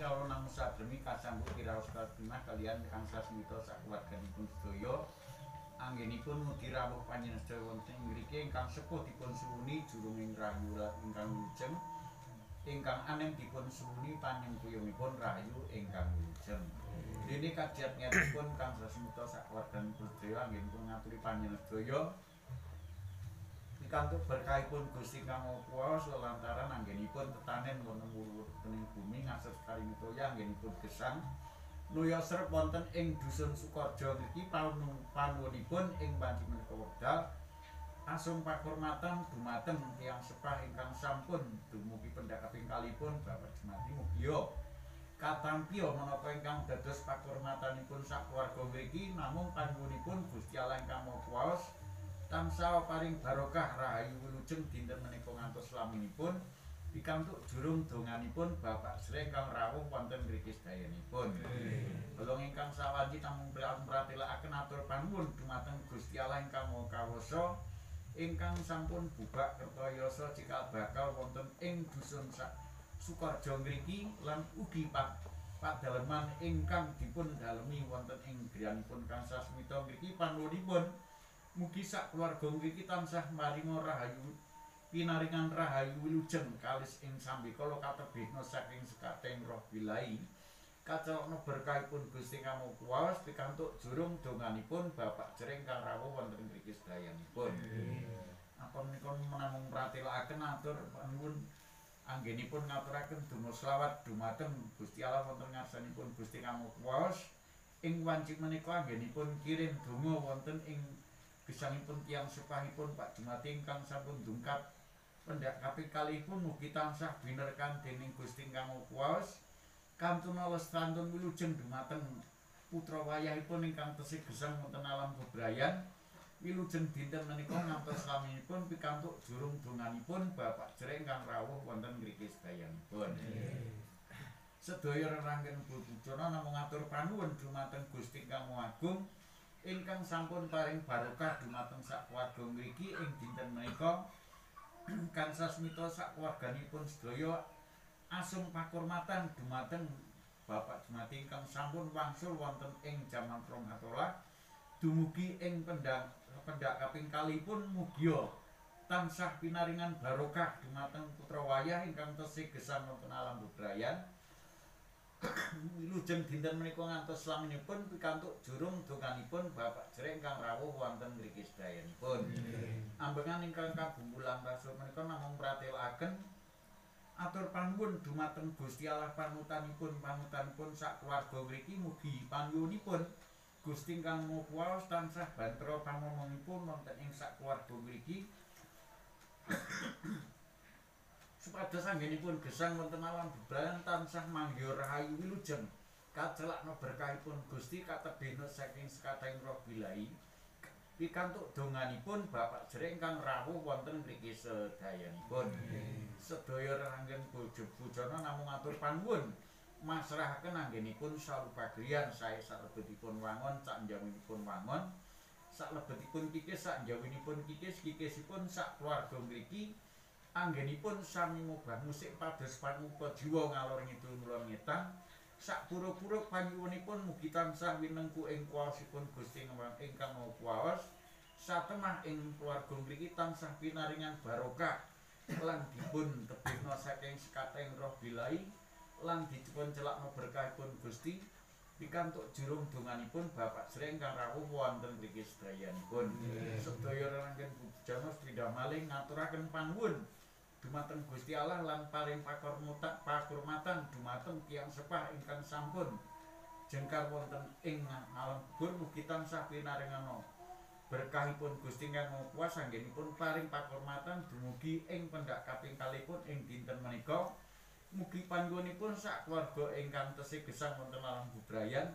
kawula namung sademi kasambut kiraos katimah kalian Kang Sasmito sakeluarganipun sedaya. Anggenipun mugi rawuh panjenengan sedaya wonten ing mriki ingkang sepuh dipun suwuni jurunging rahayu ingkang wilujeng. Ingkang anem dipun suwuni panengkuyungipun rahayu ingkang wilujeng. Dene kajiatipun Kang Sasmito sakeluarganipun sedaya anggenipun ngaturi panjenengan sedaya pikantuk berkahipun Gusti Kang Maha Kuwasa lantaran anggenipun tetanen wonten wurtening bumi ngasih karimitoya anggenipun gesang nuya srep wonten ing dusun Sukorejo niki panuwunipun ing panci menika wekdal asung pakurmatan dumateng tiyang sepah ingkang sampun dumugi pendak kaping kalipun Bapak Jumati mugia katampi menapa ingkang dados pakurmatanipun sakeluarga mriki namung panuwunipun Gusti Allah ingkang Maha Kuwasa tansah paring barokah rahayu wilujeng dinten menika ngantos laminipun pikantuk jurung donganipun Bapak Sri ingkang rawuh wonten mriki sedayanipun. Kula ingkang sawanci namung mratélakaken atur panuwun dumateng Gusti Allah ingkang Maha Kuwasa ingkang sampun bubak kertayasa cikal bakal wonten ing dusun Sukorejo mriki lan ugi padaleman ingkang dipun dalemi wonten ing griyanipun Kang Sasmito mriki panuwunipun mugi sak keluarga mriki tansah maringa rahayu pinaringan rahayu wilujeng kalis ing sambikala katebihna saking sekating roh bilahi kacelokna berkahipun Gusti Kang Maha Kuwasa pikantuk jurung donganipun Bapak Jering kang rawuh wonten mriki sedayanipun. Apa menika namung mratélakaken atur panuwun anggenipun ngaturaken donga selawat dumateng Gusti Allah wonten ngarsanipun Gusti Kang Maha Kuwasa ing wanci menika anggenipun kirim donga wonten ing gesangipun tiyang sepahipun Pak Jumati ingkang sampun ndungkap pendak kaping kalihipun mugi tansah binerkan dening Gusti Kang Maha Kuwasa kantuna lestantun wilujeng dumateng putra wayahipun ingkang tesih gesang wonten alam bebrayan wilujeng dinten menika ngantos laminipun pikantuk jurung donganipun Bapak Jering ingkang rawuh wonten mriki sedayanipun. Sedaya rerangken budana namung atur panuwun dumateng Gusti Kang Maha Agung ingkang sampun paring barokah dumateng sakeluarga mriki ing dinten menika Kang Sasmito sakeluarganipun sedaya asung pakurmatan dumateng Bapak Jumati ingkang sampun wangsul wonten ing jaman Promatola dumugi ing pendak kaping kalipun mugia tansah pinaringan barokah dumateng putra wayah ingkang tesih gesang wonten alam bebrayan wilujeng dinten menika ngantos laminipun pikantuk jurung donganipun Bapak Jering ingkang rawuh wonten mriki sedayanipun. Ambengan ingkang kabumbulan rasul menika namung mratélakaken atur panuwun dumateng Gusti Allah panutanipun sak keluarga mriki mugi panuwunipun Gusti ingkang Maha Kuwasa tansah bantara pamomongipun wonten ing sak keluarga mriki supados anggenipun gesang wonten alam bebrayan tansah manggih rahayu wilujeng kacelakna berkahipun Gusti katebihna saking sekating roh bilahi pikantuk donganipun Bapak Jering ingkang rawuh wonten mriki sedayanipun. Sedaya rerangken bojo-bojana namung atur panuwun masrahaken anggenipun sarupagriyan sae salebetipun wangun sak njawinipun wangun salebetipun kikis sak njawinipun kikisipun sak keluarga mriki anggenipun sami mubah musik pados panupa jiwa ngalor ngidul mulon ngetan sak pura-pura panyuwunipun mugi tansah winengku ing kuwasipun Gusti ingkang Maha Kuwasa satemah ing keluarga mriki tansah pinaringan barokah lan dipun tebihna saking sekating roh bilahi lan dipun celakna berkahipun Gusti pikantuk jurung donganipun Bapak Jering ingkang rawuh wonten mriki sedayanipun. Sedaya rerangken budaya sedaya malih ngaturaken panuwun dumateng Gusti Allah lan paring pakurmatan dumateng tiyang sepah ingkang sampun jengkar wonten ing alam kubur mugi tansah pinaringana berkahipun Gusti ingkang Maha Kuwasa anggenipun paring pakurmatan dumugi ing pendak kaping kalipun ing dinten menika mugi panggonipun sak keluarga ingkang tesih gesang wonten alam bebrayan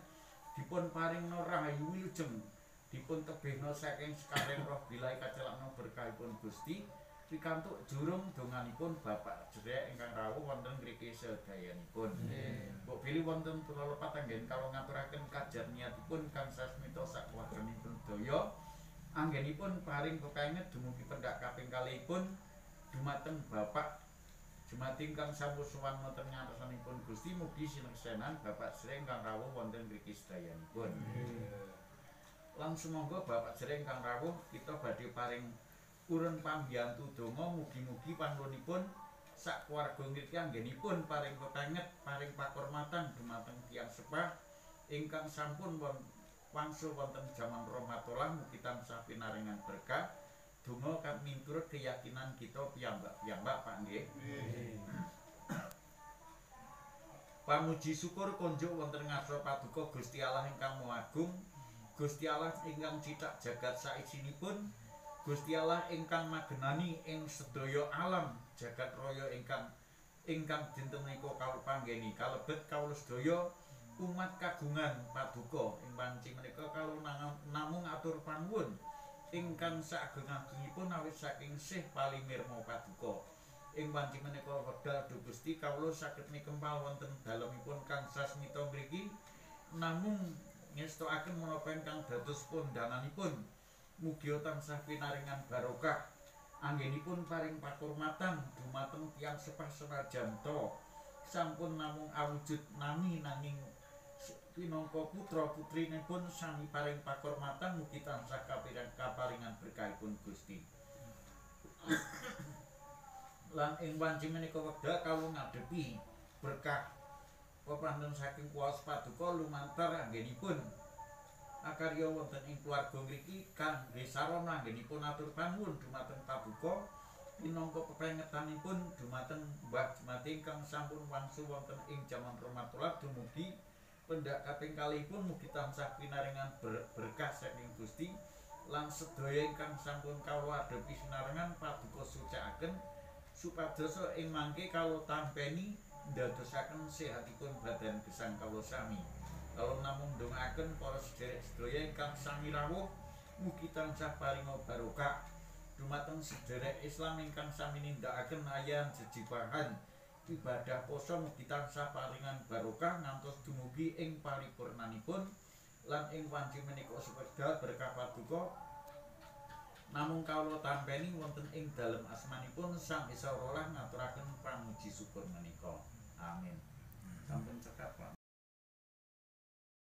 dipun paringna rahayu wilujeng dipun tebihna saking sekaring roh bilahi kacelakna berkahipun Gusti pikantuk jurung donganipun Bapak Jering ingkang rawuh wonten mriki sedayanipun. Mbok bilih wonten kula lepat anggen kawula ngaturaken kajarniatipun Kang Sasmito sakeluarganipun sedaya anggenipun paring pepenget dumugi pendak kaping kalihipun dumateng Bapak Jumating kang sampun sowan wonten ngarsanipun Gusti mugi sineksenan Bapak Sreng kang rawuh wonten mriki sedayanipun. Lan sumangga Bapak Sreng kang rawuh kita badhe paring urun pambiyantu donga mugi-mugi panulunipun sak keluarga ngriki anggenipun paring kekanget, paring pakurmatan dumateng tiyang sepah ingkang sampun wangsul wonten jaman rahmatullah mugi tansah pinaringan berkah. Donga kang miturut keyakinan kita piyambak-piyambak Pak nggih. Pamuji syukur konjuk wonten ngarsa paduka Gusti Allah ingkang Maha Agung, Gusti Allah ingkang cithak jagat saisinipun, Gusti Allah ingkang magenani ing sedaya alam jagat raya ingkang dinten menika kawula panggeni kalebet kawula sedaya umat kagungan paduka ing panci menika kawula namung atur panuwun ingkang saageng-agengipun awit saking sih palimirma paduka. Ing panci menika wekdal Duh Gusti kawula saged mikempal wonten dalemipun kang sasmita mriki namung ngestokaken menapa ingkang dados kondanganipun. Mugi tansah pinaringan barokah anggenipun paring pakurmatan dumateng tiyang sepah senajan to sampun namung awujud nanging pinangka putra-putrinipun sami paring pakurmatan mugi tansah kaparingan berkahipun Gusti. Lan ing wanci menika wekdal kawula ngadepi berkah pepanten saking kuwas paduka lumantar anggenipun akarya wonten ing keluarga mriki kangge sarana anggenipun atur panuwun dumateng paduka minangka pepengetanipun dumateng Mbah Jumati ingkang sampun wangsul wonten ing jaman rahmatullah dumugi pendak kaping kalihipun mugi tansah pinaringan berkah saking Gusti lan sedaya ingkang sampun kawula adepi sinarengan paduka sucikaken supados ing mangke kawula tampeni ndadosaken sehatipun badan gesang kawula sami. Kawula namung ndongaaken para sedherek-sedherek ingkang sami rawuh mugi tansah paringa barokah dumateng sedherek Islam ingkang sami nindakaken ayan jejibahan ibadah poso mugi tansah paringan barokah ngantos dumugi ing paripurnanipun lan ing wanci menika sepeda berkah paduka namung kawula tampeni wonten ing dalem asmanipun Sang Esa Rolah ngaturaken pamuji syukur menika. Amin. Sampun cekap Pak.